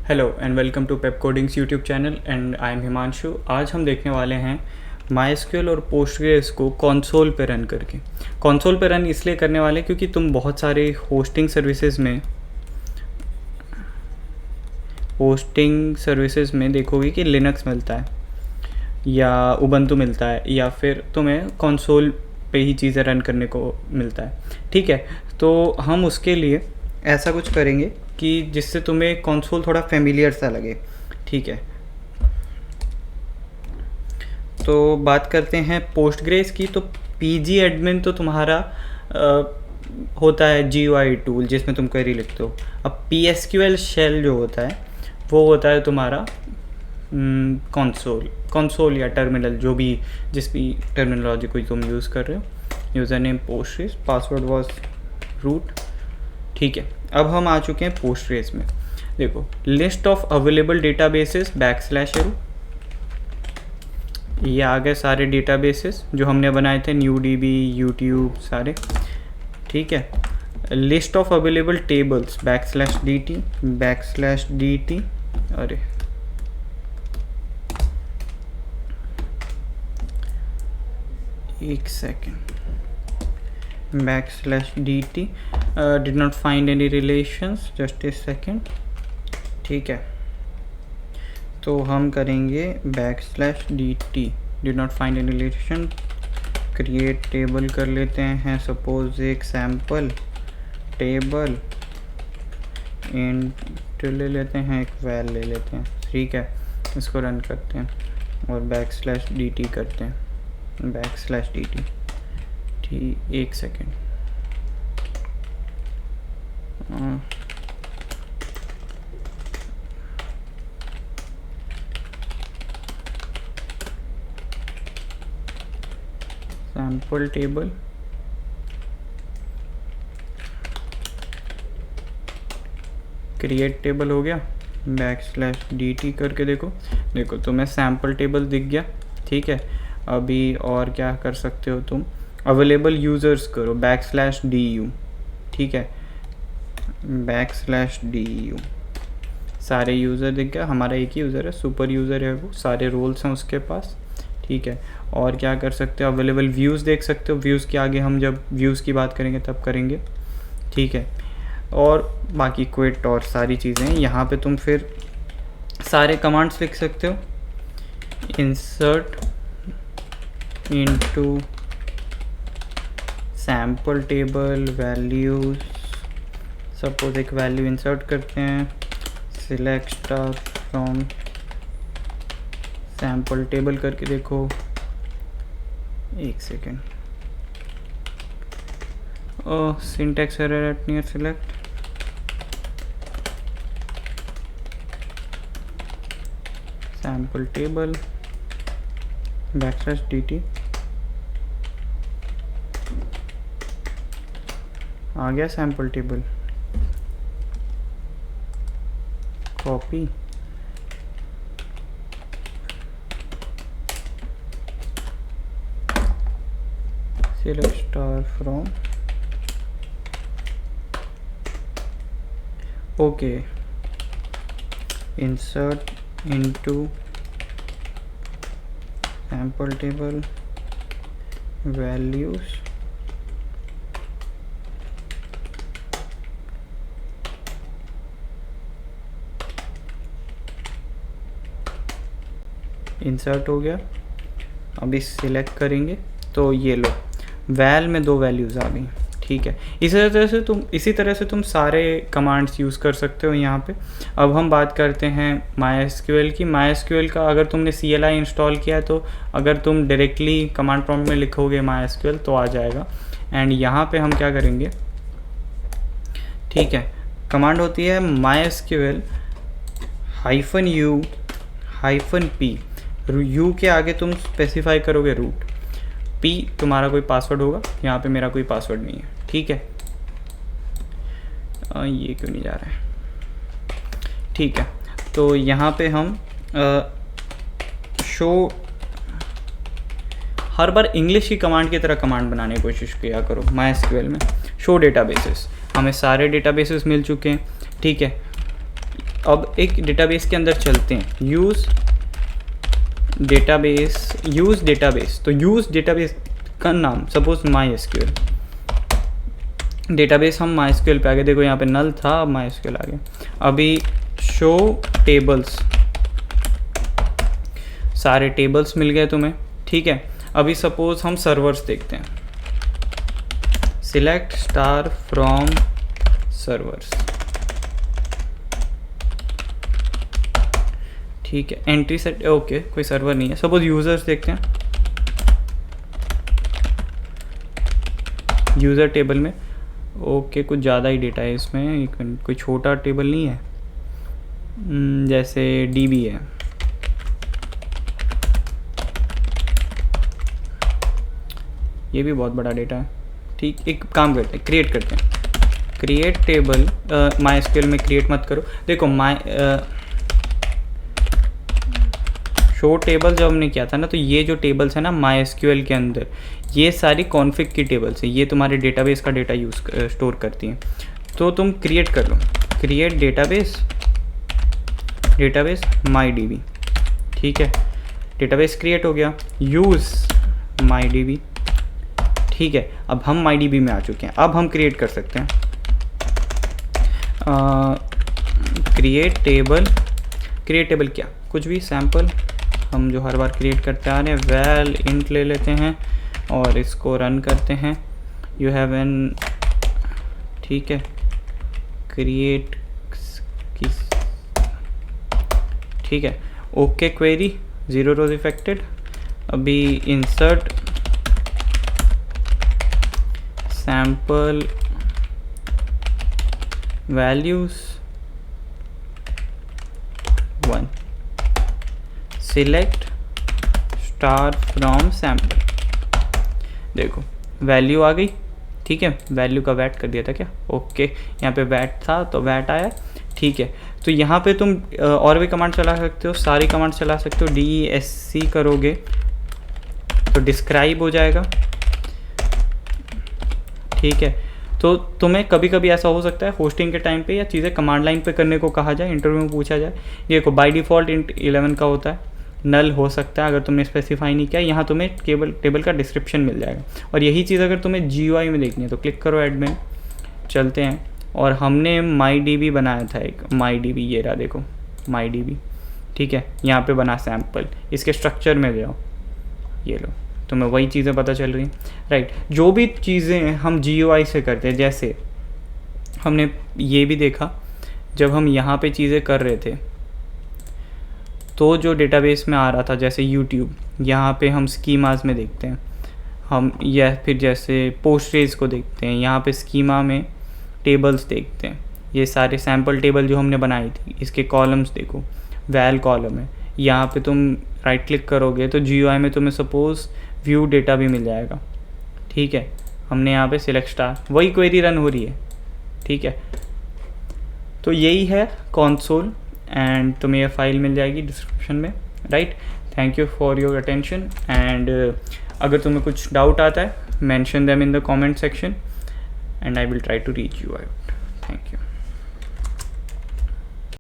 Hello and welcome to Pep Codings YouTube channel and I am Himanshu. आज हम देखने वाले हैं माइस्क्यूएल और पोस्टग्रेस को कंसोल पे रन करके। कंसोल पे रन इसलिए करने वाले क्योंकि तुम बहुत सारे होस्टिंग सर्विसेज में देखोगे कि लिनक्स मिलता है या उबंटू मिलता है या फिर तुम्हें कंसोल पे ही चीज़ें रन करने को मिलता है। ठीक है, तो हम उसके लिए ऐसा कुछ करेंगे कि जिससे तुम्हें कंसोल थोड़ा फेमिलियर सा लगे। ठीक है, तो बात करते हैं पोस्टग्रेस की। तो पीजी एडमिन तो तुम्हारा होता है GUI टूल जिसमें तुम क्वेरी लिखते हो। अब PSQL शेल जो होता है वो होता है तुम्हारा कंसोल या टर्मिनल, जो भी जिस भी टर्मिनोलॉजी को तुम यूज़ कर रहे हो। User name Postgres, password was rude. ठीक है, अब हम आ चुके हैं पोस्टग्रेस में। देखो, list of available databases \n, ये आ गए सारे डेटाबेसेस जो हमने बनाए थे, NewDB, यूट्यूब सारे। ठीक है, list of available tables \dt, अरे एक second, \dt did not find any relations, just a second। ठीक है, तो हम करेंगे \dt did not find any relation, create table कर लेते हैं। सपोज एक सैम्पल टेबल इंट ले लेते हैं, एक वैल ले लेते हैं। ठीक है, इसको रन करते हैं और \dt करते हैं, \dt। ठीक, एक second, sample table create table हो गया, \dt करके देखो तुम्हें सैम्पल टेबल दिख गया। ठीक है, अभी और क्या कर सकते हो तुम, अवेलेबल यूज़र्स करो \du। ठीक है, \du, सारे यूज़र दिख गया। हमारा एक ही यूज़र है, सुपर यूज़र है वो, सारे रोल्स हैं उसके पास। ठीक है, और क्या कर सकते हो, अवेलेबल व्यूज़ देख सकते हो। व्यूज़ के आगे हम जब व्यूज़ की बात करेंगे तब करेंगे। ठीक है, और बाकी क्विट और सारी चीज़ें यहाँ पे तुम फिर सारे कमांड्स लिख सकते हो। Insert into sample table values, suppose एक वैल्यू इंसर्ट करते हैं, select star from sample table करके देखो। एक second, syntax error eight near select, sample table \dt आ गया sample table. Copy, select star from, okay, insert into sample table values, insert हो गया। अभी सिलेक्ट करेंगे तो ये लो, वैल में 2 वैल्यूज़ आ गई। ठीक है, इसी तरह से तुम सारे कमांड्स यूज़ कर सकते हो यहाँ पे। अब हम बात करते हैं MySQL की। MySQL का अगर तुमने CLI इंस्टॉल किया है तो अगर तुम डायरेक्टली कमांड प्रॉम्प्ट में लिखोगे MySQL तो आ जाएगा। एंड यहाँ पे हम क्या करेंगे, ठीक है, कमांड होती है MySQL -u-p। यू के आगे तुम स्पेसिफाई करोगे रूट, P तुम्हारा कोई पासवर्ड होगा, यहाँ पे मेरा कोई पासवर्ड नहीं है। ठीक है, ये क्यों नहीं जा रहा है। ठीक है, तो यहाँ पे हम शो, हर बार इंग्लिश की कमांड की तरह कमांड बनाने की कोशिश किया करो MySQL में। शो डेटाबेसेस, हमें सारे डेटाबेसेस मिल चुके हैं। ठीक है, अब एक डेटाबेस के अंदर चलते हैं, यूज़ डेटाबेस। तो यूज़ डेटाबेस का नाम सपोज MySQL, डेटाबेस हम MySQL पे आ गए, देखो यहाँ पे नल था, अब MySQL आ गया। अभी शो टेबल्स, सारे टेबल्स मिल गए तुम्हें, ठीक है। अभी सपोज हम सर्वर्स देखते हैं, सिलेक्ट स्टार फ्रॉम सर्वर्स, ठीक है। एंट्री सेट, ओके कोई सर्वर नहीं है। सपोज यूज़र्स देखते हैं, यूज़र टेबल में ओके कुछ ज़्यादा ही डेटा है इसमें, एक मिनट, कोई छोटा टेबल नहीं है, जैसे DB है, ये भी बहुत बड़ा डेटा है, ठीक। एक काम करते हैं, क्रिएट करते हैं, क्रिएट टेबल। MySQL में क्रिएट मत करो, देखो शो टेबल जब हमने किया था ना, तो ये जो टेबल्स है ना MySQL के अंदर, ये सारी कॉन्फ़िग की टेबल्स है, ये तुम्हारे डेटाबेस का डेटा स्टोर करती हैं। तो तुम क्रिएट कर लो, क्रिएट डेटाबेस MyDB, ठीक है। डेटाबेस क्रिएट हो गया, यूज़ MyDB, ठीक है। अब हम MyDB में आ चुके हैं, अब हम क्रिएट कर सकते हैं क्रिएट टेबल क्या, कुछ भी सैम्पल हम जो हर बार क्रिएट करते आ रहे हैं, वैल इंट ले लेते हैं और इसको रन करते हैं। यू हैव एन, ठीक है, क्रिएट, ठीक है, ओके क्वेरी, 0 रोज इफेक्टेड। अभी insert sample values 1, select star from sample, देखो वैल्यू आ गई, ठीक है। वैल्यू का वैट कर दिया था क्या, ओके, यहाँ पे वैट था तो वैट आया, ठीक है। तो यहाँ पे तुम और भी कमांड चला सकते हो, सारी कमांड चला सकते हो। DESC करोगे तो डिस्क्राइब हो जाएगा, ठीक है। तो तुम्हें कभी कभी ऐसा हो सकता है होस्टिंग के टाइम पे या चीज़ें कमांड लाइन पे करने को कहा जाए, इंटरव्यू में पूछा जाए। देखो बाय डिफ़ॉल्ट int 11 का होता है, नल हो सकता है अगर तुमने स्पेसिफाई नहीं किया। यहाँ तुम्हें टेबल का डिस्क्रिप्शन मिल जाएगा, और यही चीज़ अगर तुम्हें GUI में देखनी है तो क्लिक करो एडमिन, चलते हैं। और हमने MyDB बनाया था एक, MyDB ये रहा, देखो MyDB, ठीक है। यहाँ पे बना सैम्पल, इसके स्ट्रक्चर में जाओ, ये लो, तुम्हें वही चीज़ें पता चल रही हैं, राइट। जो भी चीज़ें हम GUI से करते हैं, जैसे हमने ये भी देखा जब हम यहाँ पे चीज़ें कर रहे थे तो जो डेटाबेस में आ रहा था, जैसे YouTube, यहाँ पे हम स्कीमास में देखते हैं हम, या फिर जैसे पोस्टरेज को देखते हैं, यहाँ पे स्कीमा में टेबल्स देखते हैं। ये सारे सैम्पल टेबल जो हमने बनाई थी, इसके कॉलम्स देखो, वैल कॉलम है, यहाँ पे तुम राइट क्लिक करोगे तो GUI में तुम्हें सपोज व्यू डेटा भी मिल जाएगा, ठीक है। हमने यहाँ पे सिलेक्ट स्टार, वही क्वेरी रन हो रही है, ठीक है। तो यही है कंसोल, एंड तुम्हें यह फाइल मिल जाएगी डिस्क्रिप्शन में, right. Thank you for your attention, and अगर तुम्हें कुछ डाउट आता है, mention them in the comment section and I will try to reach you out. Thank you.